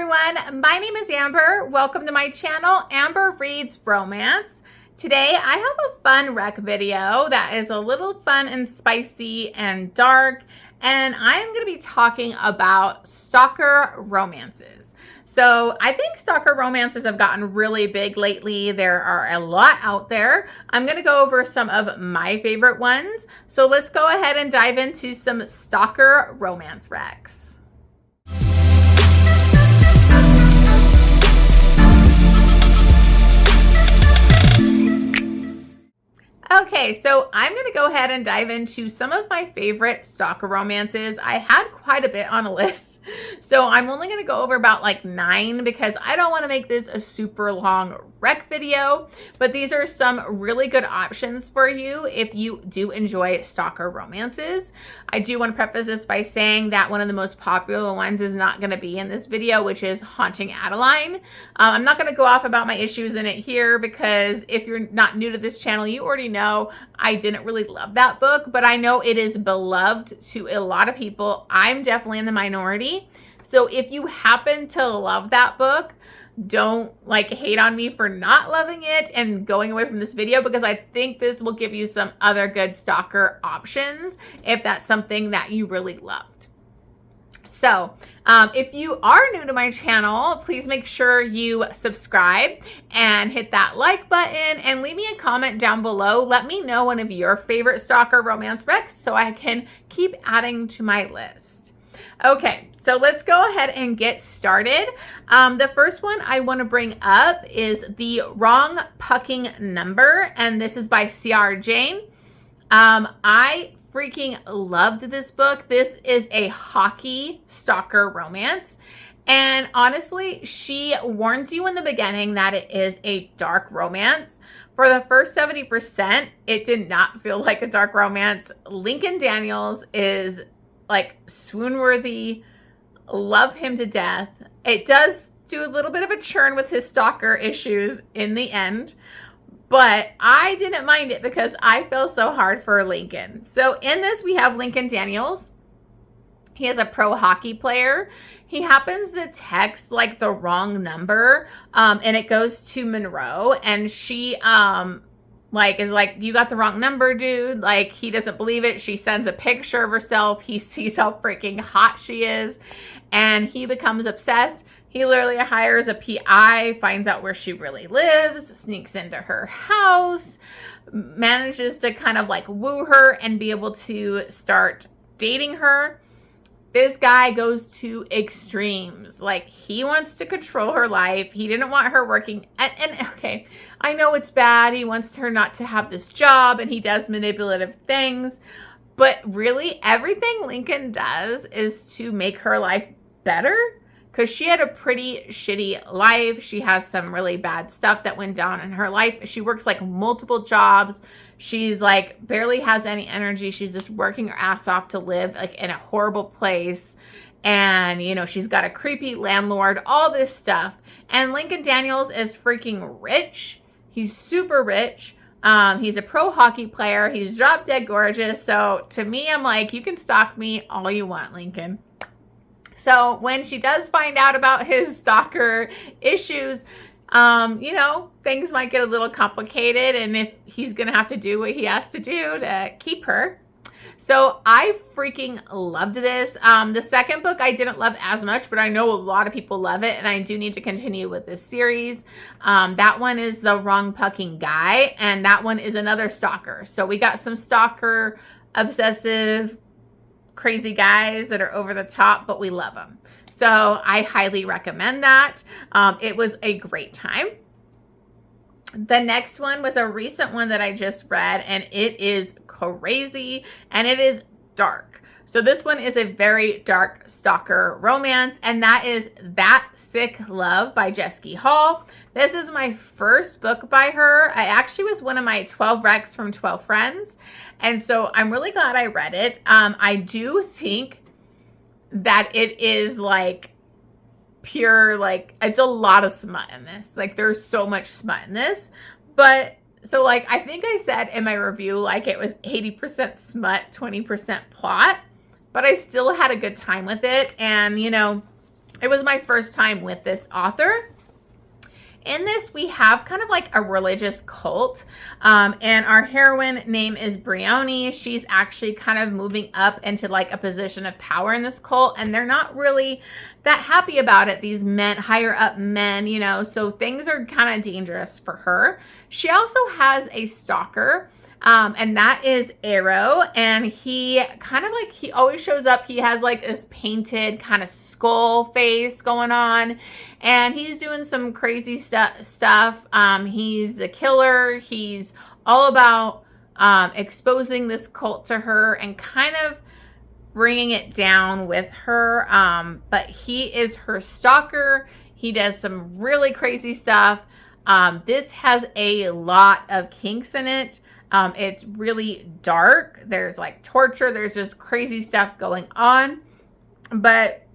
everyone, my name is Amber. Welcome to my channel, Amber Reads Romance. Today I have a fun rec video that is a little fun and spicy and dark, and I am going to be talking about stalker romances. So I think stalker romances have gotten really big lately. There are a lot out there. I'm going to go over some of my favorite ones. So let's go ahead and dive into some stalker romance recs. Okay, so I'm going to go ahead and dive into some of my favorite stalker romances. I had quite a bit on a list, so I'm only going to go over about like 9 because I don't want to make this a super long rec video, but these are some really good options for you if you do enjoy stalker romances. I do want to preface this by saying that one of the most popular ones is not going to be in this video, which is Haunting Adelaide. I'm not going to go off about my issues in it here because if you're not new to this channel, you already know I didn't really love that book, but I know it is beloved to a lot of people. I'm definitely in the minority. So if you happen to love that book, don't like hate on me for not loving it and going away from this video, because I think this will give you some other good stalker options if that's something that you really loved. So if you are new to my channel, please make sure you subscribe and hit that like button and leave me a comment down below. Let me know one of your favorite stalker romance recs so I can keep adding to my list. Okay, so let's go ahead and get started. The first one I want to bring up is The Wrong Pucking Number, and this is by C.R. Jane. I freaking loved this book. This is a hockey stalker romance, and honestly, she warns you in the beginning that it is a dark romance. For the first 70%, it did not feel like a dark romance. Lincoln Daniels is like swoon-worthy. Love him to death. It does do a little bit of a churn with his stalker issues in the end, but I didn't mind it because I feel so hard for Lincoln. So in this, we have Lincoln Daniels. He is a pro hockey player. He happens to text like the wrong number, and it goes to Monroe, and she is like, you got the wrong number, dude. Like, he doesn't believe it. She sends a picture of herself. He sees how freaking hot she is, and he becomes obsessed. He literally hires a PI, finds out where she really lives, sneaks into her house, manages to kind of like woo her and be able to start dating her. This guy goes to extremes. Like, he wants to control her life. He didn't want her working. And okay, I know it's bad. He wants her not to have this job, and he does manipulative things. But really, everything Lincoln does is to make her life better, because she had a pretty shitty life. She has some really bad stuff that went down in her life. She works like multiple jobs. She's like barely has any energy. She's just working her ass off to live like in a horrible place. And, you know, she's got a creepy landlord, all this stuff. And Lincoln Daniels is freaking rich. He's super rich. He's a pro hockey player. He's drop dead gorgeous. So to me, I'm like, you can stalk me all you want, Lincoln. So when she does find out about his stalker issues, you know, things might get a little complicated, and if he's going to have to do what he has to do to keep her. So I freaking loved this. The second book I didn't love as much, but I know a lot of people love it, and I do need to continue with this series. That one is The Wrong Pucking Guy, and that one is another stalker. So we got some stalker, obsessive, crazy guys that are over the top, but we love them. So I highly recommend that. It was a great time. The next one was a recent one that I just read, and it is crazy, and it is dark. So this one is a very dark stalker romance, and that is That Sick Love by Jescie Hall. This is my first book by her. I actually was one of my 12 recs from 12 friends, and so I'm really glad I read it. I do think that it is like pure, like, it's a lot of smut in this. Like, there's so much smut in this, but so like I think I said in my review, like, it was 80% smut, 20% plot, but I still had a good time with it. And, you know, it was my first time with this author. In this, we have kind of like a religious cult, and our heroine name is Brioni. She's actually kind of moving up into like a position of power in this cult, and they're not really that happy about it. These men, higher up men, you know, so things are kind of dangerous for her. She also has a stalker. And that is Arrow, and he kind of like, he always shows up. He has like this painted kind of skull face going on, and he's doing some crazy stuff. He's a killer. He's all about exposing this cult to her and kind of bringing it down with her. But he is her stalker. He does some really crazy stuff. This has a lot of kinks in it. It's really dark. There's like torture. There's just crazy stuff going on. But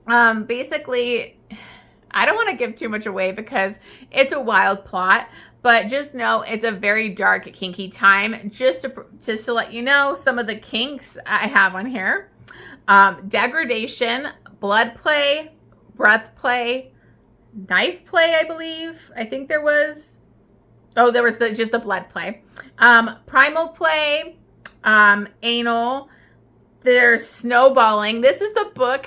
basically, I don't want to give too much away because it's a wild plot. But just know it's a very dark, kinky time. Just to let you know some of the kinks I have on here. Degradation, blood play, breath play, knife play, I believe. I think there was... Oh, there was just the blood play. Primal play, anal. There's snowballing. This is the book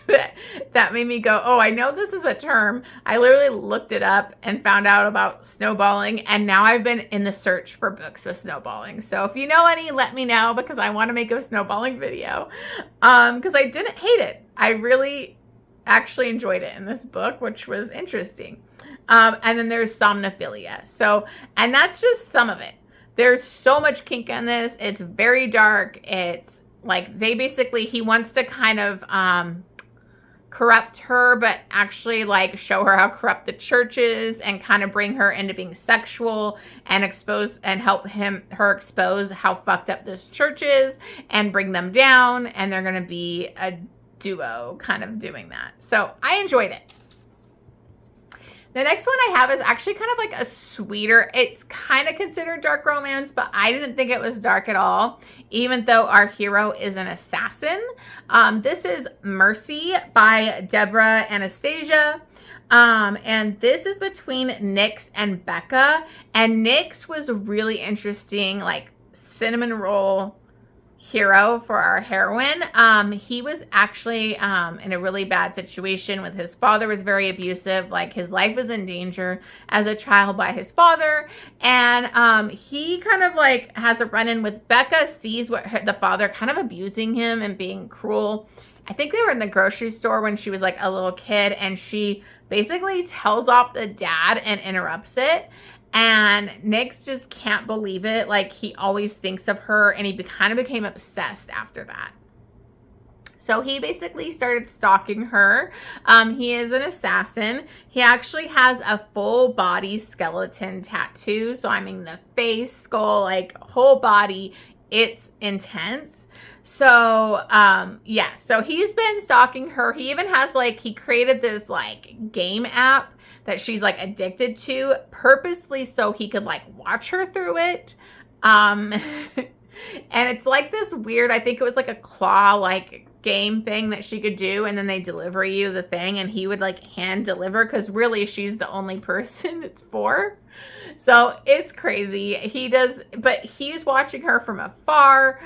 that made me go, oh, I know this is a term. I literally looked it up and found out about snowballing, and now I've been in the search for books with snowballing. So if you know any, let me know, because I want to make a snowballing video. Because I didn't hate it. I really actually enjoyed it in this book, which was interesting. And then there's somnophilia. So, and that's just some of it. There's so much kink in this. It's very dark. It's like he wants to kind of corrupt her, but actually like show her how corrupt the church is and kind of bring her into being sexual and help her expose how fucked up this church is and bring them down. And they're going to be a duo kind of doing that. So I enjoyed it. The next one I have is actually kind of like a sweeter, it's kind of considered dark romance, but I didn't think it was dark at all, even though our hero is an assassin. This is Mercy by Debra Anastasia. And this is between Nyx and Becca. And Nyx was a really interesting, like, cinnamon roll hero for our heroine. He was actually in a really bad situation with his father. Was very abusive. Like, his life was in danger as a child by his father, and he kind of like has a run-in with Becca, sees the father kind of abusing him and being cruel. I think they were in the grocery store when she was like a little kid, and she basically tells off the dad and interrupts it. And Nyx just can't believe it. Like, he always thinks of her, and he kind of became obsessed after that. So he basically started stalking her. He is an assassin. He actually has a full body skeleton tattoo. So I mean the face, skull, like whole body. It's intense. So, yeah. So he's been stalking her. He even has he created this game app that she's addicted to purposely so he could watch her through it. And it's this weird, I think it was a claw game thing that she could do, and then they deliver you the thing, and he would hand deliver, because really she's the only person it's for. So it's crazy. But he's watching her from afar.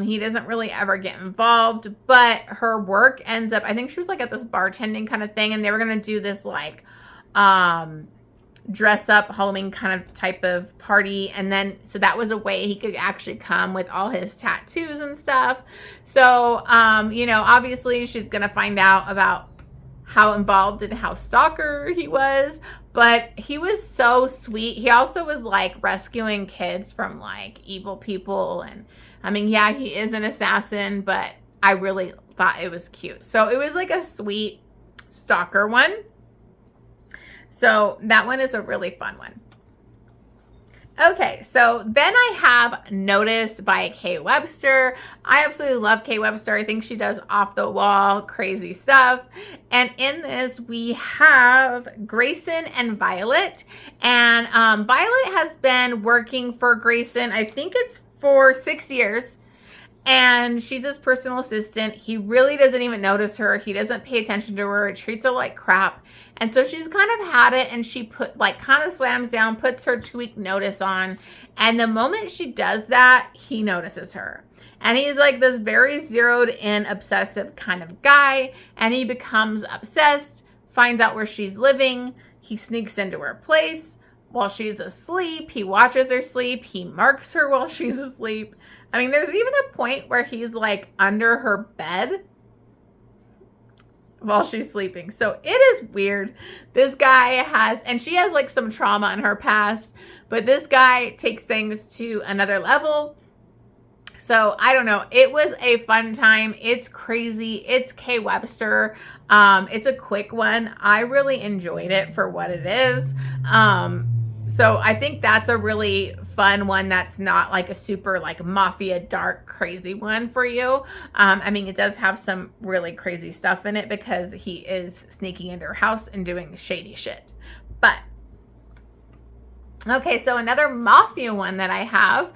He doesn't really ever get involved, but her work ends up, I think she was at this bartending kind of thing, and they were gonna do this dress up Halloween kind of type of party, and then so that was a way he could actually come with all his tattoos and stuff. So obviously she's gonna find out about how involved and how stalker he was, but he was so sweet. He also was rescuing kids from evil people, and I mean, yeah, he is an assassin, but I really thought it was cute. So it was a sweet stalker one. So that one is a really fun one. Okay, so then I have Notice by K Webster. I absolutely love K Webster. I think she does off the wall, crazy stuff. And in this, we have Grayson and Violet. And Violet has been working for Grayson, I think it's for 6 years. And she's his personal assistant. He really doesn't even notice her. He doesn't pay attention to her. Treats her like crap. And so she's kind of had it, and she kind of slams down, puts her 2-week notice on. And the moment she does that, he notices her. And he's like this very zeroed in, obsessive kind of guy. And he becomes obsessed, finds out where she's living. He sneaks into her place while she's asleep. He watches her sleep. He marks her while she's asleep. I mean, there's even a point where he's like under her bed while she's sleeping. So it is weird. This guy and she has like some trauma in her past, but this guy takes things to another level. So I don't know. It was a fun time. It's crazy. It's K Webster. It's a quick one. I really enjoyed it for what it is. So I think that's a really fun one that's not like a super like mafia dark crazy one for you. I mean, it does have some really crazy stuff in it because he is sneaking into her house and doing shady shit. But okay, so another mafia one that I have.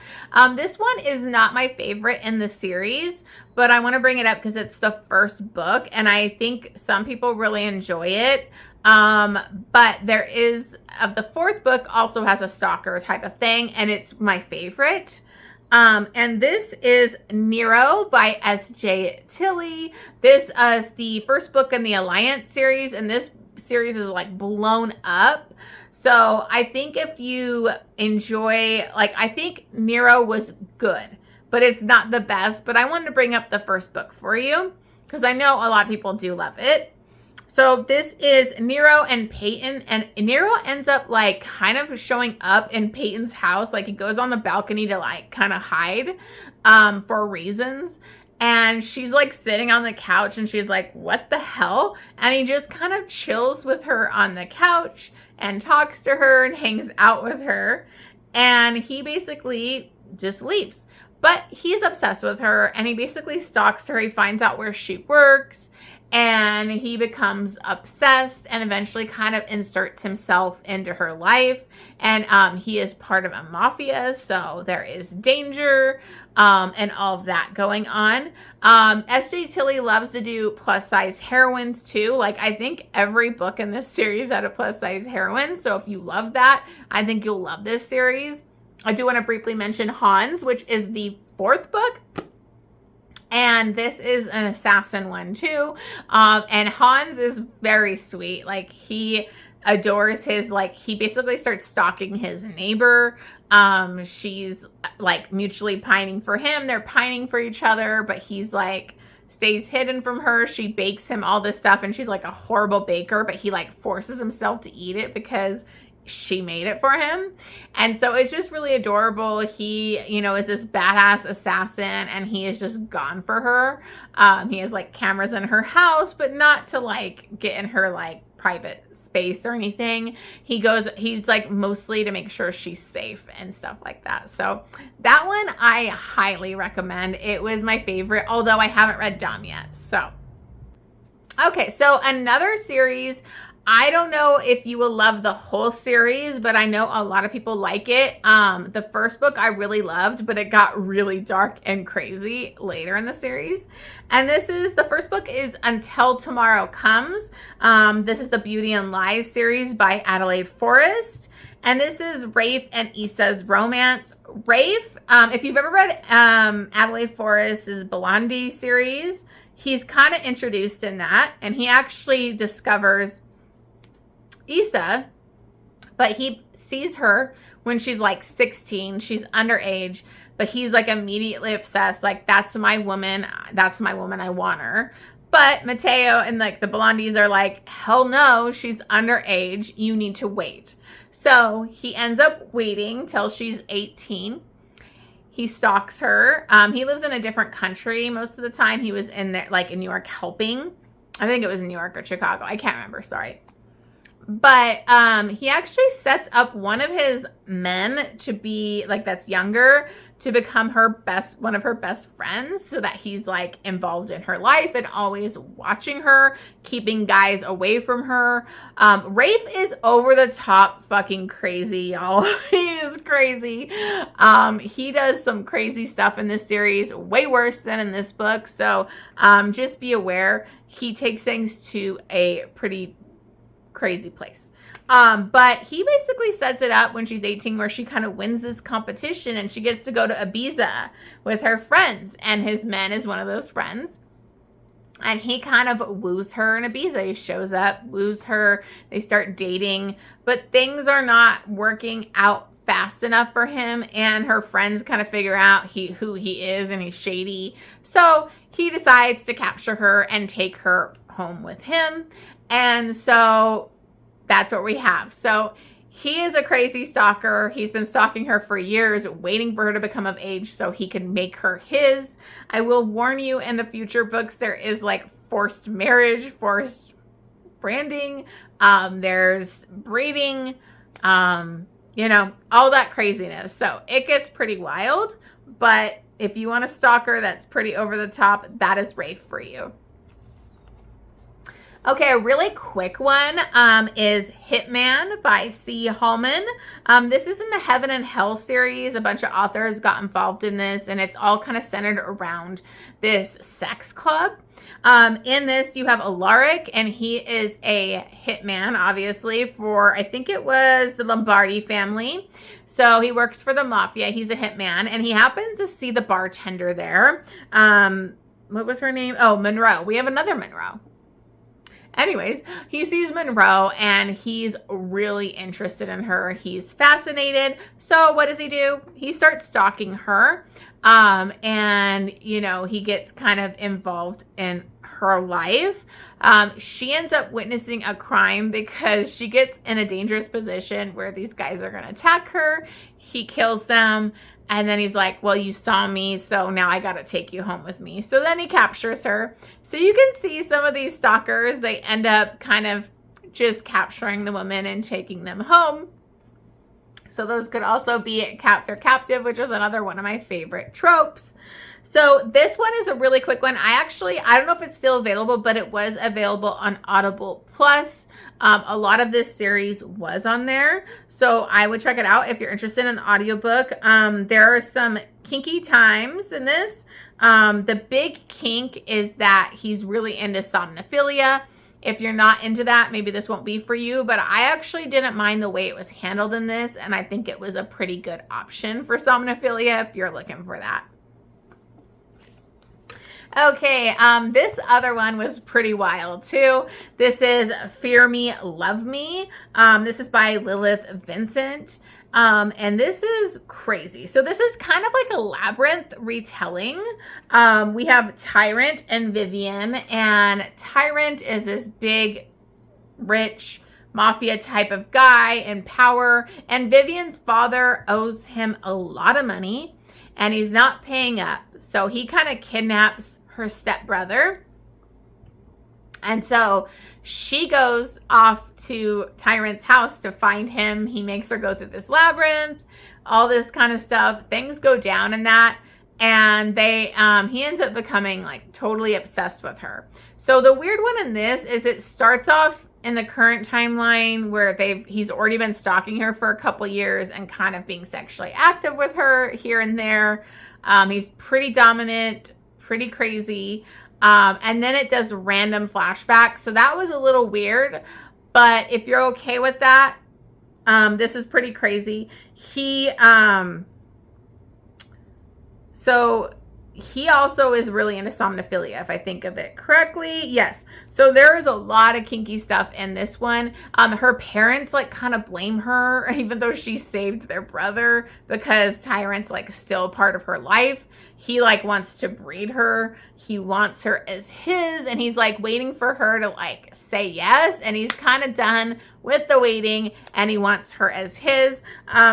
This one is not my favorite in the series, but I want to bring it up because it's the first book and I think some people really enjoy it. But there is, of the fourth book, also has a stalker type of thing, and it's my favorite. And this is Nero by S.J. Tilley. This is the first book in the Alliance series, and this series is like blown up. So I think if you enjoy, like, I think Nero was good, but it's not the best. But I wanted to bring up the first book for you because I know a lot of people do love it. So this is Nero and Peyton, and Nero ends up like kind of showing up in Peyton's house. Like he goes on the balcony to like kind of hide for reasons. And she's like sitting on the couch and she's like, what the hell? And he just kind of chills with her on the couch and talks to her and hangs out with her. And he basically just leaves. But he's obsessed with her and he basically stalks her. He finds out where she works. And he becomes obsessed and eventually kind of inserts himself into her life. And he is part of a mafia, so there is danger and all of that going on. S.J. Tilley loves to do plus-size heroines, too. Like, I think every book in this series had a plus-size heroine. So if you love that, I think you'll love this series. I do want to briefly mention Hans, which is the fourth book. And this is an assassin one too. And Hans is very sweet. Like he adores his, like he basically starts stalking his neighbor. She's like mutually pining for him. They're pining for each other, but he's like stays hidden from her. She bakes him all this stuff and she's like a horrible baker, but he like forces himself to eat it because she made it for him. And so it's just really adorable. He, you know, is this badass assassin and he is just gone for her. He has like cameras in her house, but not to like get in her like private space or anything. He's like mostly to make sure she's safe and stuff like that. So that one I highly recommend. It was my favorite, although I haven't read Dom yet. So, okay. So another series, I don't know if you will love the whole series, but I know a lot of people like it. The first book I really loved, but it got really dark and crazy later in the series. And the first book is Until Tomorrow Comes. This is the Beauty and Lies series by Adelaide Forrest. And this is Rafe and Issa's romance. Rafe, if you've ever read Adelaide Forrest's Blondie series, he's kind of introduced in that. And he actually discovers Issa, but he sees her when she's like 16. She's underage, but he's like immediately obsessed. Like, that's my woman. That's my woman. I want her. But Mateo and like the Blondies are like, hell no, she's underage. You need to wait. So he ends up waiting till she's 18. He stalks her. He lives in a different country most of the time. He was in there, like in New York helping. I think it was New York or Chicago. I can't remember. Sorry. But he actually sets up one of his men to be like, that's younger, to become one of her best friends, so that he's like involved in her life and always watching her, keeping guys away from her. Rafe is over the top fucking crazy, y'all. He is crazy. He does some crazy stuff in this series, way worse than in this book. So just be aware, he takes things to a pretty crazy place. But he basically sets it up when she's 18 where she kind of wins this competition and she gets to go to Ibiza with her friends, and his men is one of those friends. And he kind of woos her in Ibiza. He shows up, woos her, they start dating, but things are not working out fast enough for him, and her friends kind of figure out who he is, and he's shady. So he decides to capture her and take her home with him. And so that's what we have. So he is a crazy stalker. He's been stalking her for years, waiting for her to become of age so he can make her his. I will warn you, in the future books, there is like forced marriage, forced branding, there's breeding, you know, all that craziness. So it gets pretty wild, but if you want a stalker that's pretty over the top, that is Rafe for you. Okay, a really quick one is Hitman by C Hallman. This is in the Heaven and Hell series. A bunch of authors got involved in this, and it's all kind of centered around this sex club. In this, you have Alaric, and he is a hitman, obviously, for, I think it was the Lombardi family. So he works for the mafia. He's a hitman, and he happens to see the bartender there. What was her name? Oh, Monroe. We have another Monroe. Anyways, he sees Monroe and he's really interested in her. He's fascinated. So what does he do? He starts stalking her. And, you know, he gets kind of involved in her life. She ends up witnessing a crime because she gets in a dangerous position where these guys are going to attack her. He kills them. And then he's like, well, you saw me, so now I got to take you home with me. So then he captures her. So you can see some of these stalkers, they end up kind of just capturing the women and taking them home. So those could also be they're captive, which is another one of my favorite tropes. So this one is a really quick one. I don't know if it's still available, but it was available on Audible Plus. A lot of this series was on there, so I would check it out if you're interested in the audiobook. There are some kinky times in this. The big kink is that he's really into somnophilia. If you're not into that, maybe this won't be for you, but I actually didn't mind the way it was handled in this, and I think it was a pretty good option for somnophilia if you're looking for that. Okay, this other one was pretty wild too. This is Fear Me, Love Me. This is by Lillith Vincent. And this is crazy. So this is kind of like a Labyrinth retelling. We have Tyrant and Vivian, and Tyrant is this big, rich, mafia type of guy in power, and Vivian's father owes him a lot of money and he's not paying up. So he kind of kidnaps her stepbrother. And so she goes off to Tyrant's house to find him. He makes her go through this labyrinth, all this kind of stuff. Things go down in that. And he ends up becoming like totally obsessed with her. So the weird one in this is it starts off in the current timeline where he's already been stalking her for a couple years and kind of being sexually active with her here and there. He's pretty dominant, pretty crazy. And then it does random flashbacks. So that was a little weird, but if you're okay with that, this is pretty crazy. So he also is really into somnophilia, if I think of it correctly. Yes. So there is a lot of kinky stuff in this one. Her parents like kind of blame her, even though she saved their brother, because Tyrant's like still part of her life. He like wants to breed her. He wants her as his, and he's like waiting for her to like say yes. And he's kind of done with the waiting, and he wants her as his.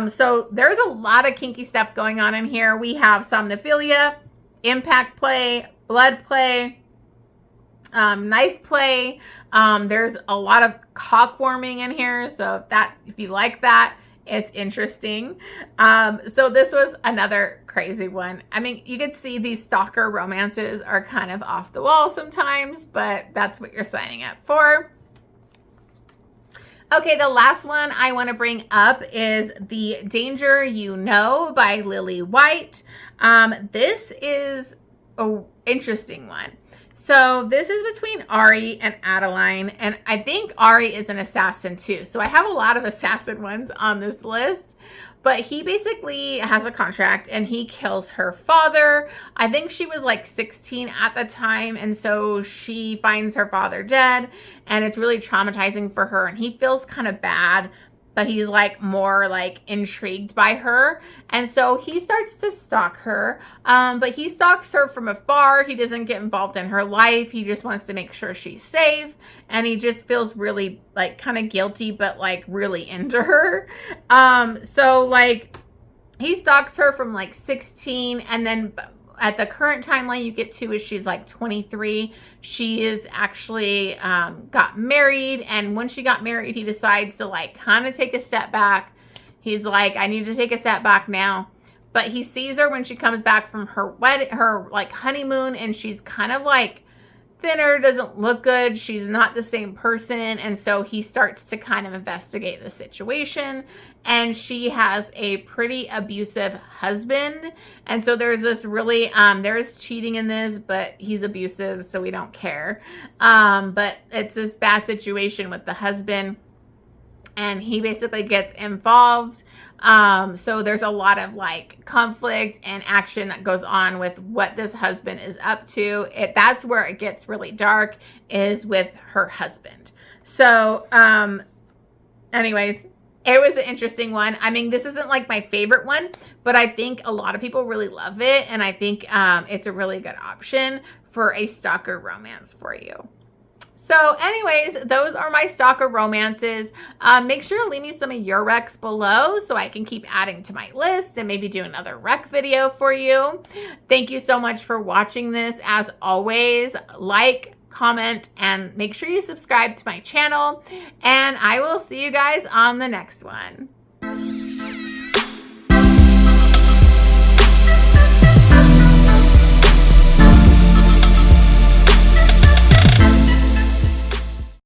So there's a lot of kinky stuff going on in here. We have somnophilia, impact play, blood play, knife play. There's a lot of cock warming in here. So if you like that, It's interesting. So this was another crazy one. I mean, you could see these stalker romances are kind of off the wall sometimes, but that's what you're signing up for. Okay, the last one I want to bring up is The Danger You Know by Lily White. This is an interesting one. So this is between Ari and Adelaide, and I think Ari is an assassin too. So I have a lot of assassin ones on this list, but he basically has a contract and he kills her father. I think she was like 16 at the time, and so she finds her father dead, and it's really traumatizing for her, and he feels kind of bad, but he's like more like intrigued by her. And so he starts to stalk her, but he stalks her from afar. He doesn't get involved in her life. He just wants to make sure she's safe. And he just feels really like kind of guilty, but like really into her. So like he stalks her from like 16, and then at the current timeline you get to is she's like 23. She is actually got married, and when she got married, he decides to like kind of take a step back. He's like, I need to take a step back now. But he sees her when she comes back from her wedding, her like honeymoon, and she's kind of like thinner, doesn't look good. She's not the same person. And so he starts to kind of investigate the situation, and she has a pretty abusive husband. And so there's this really, there's cheating in this, but he's abusive, so we don't care. But it's this bad situation with the husband, and he basically gets involved. So there's a lot of like conflict and action that goes on with what this husband is up to. That's where it gets really dark, is with her husband. So, anyways, it was an interesting one. I mean, this isn't like my favorite one, but I think a lot of people really love it. And I think, it's a really good option for a stalker romance for you. So anyways, those are my stalker romances. Make sure to leave me some of your recs below so I can keep adding to my list and maybe do another rec video for you. Thank you so much for watching this. As always, like, comment, and make sure you subscribe to my channel. And I will see you guys on the next one.